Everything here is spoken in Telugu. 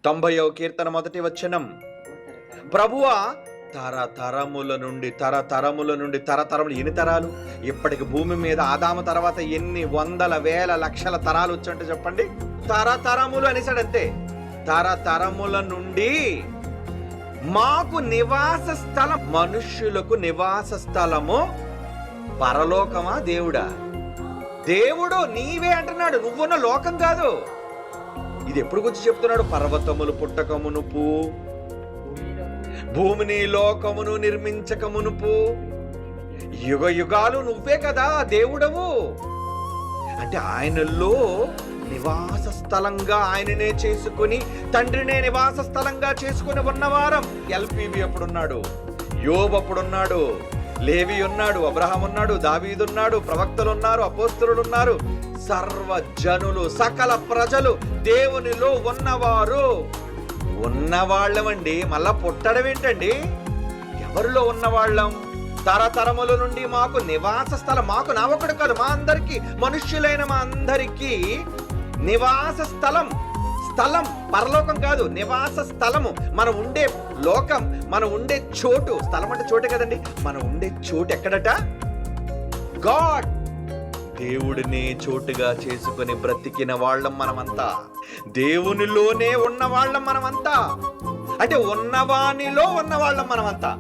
90వ కీర్తన 1వ వచనం, ప్రభువా తరతరముల నుండి తరతరములు, ఎన్ని తరాలు? ఇప్పటికి భూమి మీద ఆదాము తర్వాత ఎన్ని వందల వేల లక్షల తరాలు వచ్చంటే చెప్పండి. తరతరములు అనేసాడు అంతే. తరతరముల నుండి మాకు నివాస స్థలం, మనుష్యులకు నివాస స్థలము పరలోకమా దేవుడా? దేవుడు నీవే అంటున్నాడు, నువ్వున్న లోకం కాదు. ఇది ఎప్పుడు గురించి చెప్తున్నాడు? పర్వతములు పుట్టక మునుపు, భూమిని లోకమును నిర్మించక మునుపు, యుగ యుగాలు నువ్వే కదా దేవుడవు. అంటే ఆయనలో నివాస స్థలంగా ఆయననే చేసుకుని, తండ్రినే నివాస స్థలంగా చేసుకుని ఉన్నవారం. ఎల్పివి అప్పుడున్నాడు, యోబు అప్పుడున్నాడు, లేవి ఉన్నాడు, అబ్రహాం ఉన్నాడు, దావీదు ఉన్నాడు, ప్రవక్తలు ఉన్నారు, అపోస్తలులు ఉన్నారు. సర్వజనులు, సకల ప్రజలు దేవునిలో ఉన్నవాళ్ళమండి. మళ్ళా పుట్టడం ఏంటండి? ఎవరిలో ఉన్నవాళ్ళం? తరతరముల నుండి మాకు నివాస స్థలం, మాకు నా ఒకడు కాదు, మా అందరికి, మనుష్యులైన మా అందరికీ నివాస స్థలం పరలోకం కాదు, నివాస స్థలము. మనం ఉండే లోకం, మనం ఉండే చోటు. స్థలం అంటే చోటే కదండి. మనం ఉండే చోటు ఎక్కడట? గాడ్. దేవుడిని చోటుగా చేసుకుని బ్రతికిన వాళ్ళం మనమంతా. దేవునిలోనే ఉన్న వాళ్ళం మనమంతా. అంటే ఉన్నవానిలో ఉన్న వాళ్ళం మనమంతా.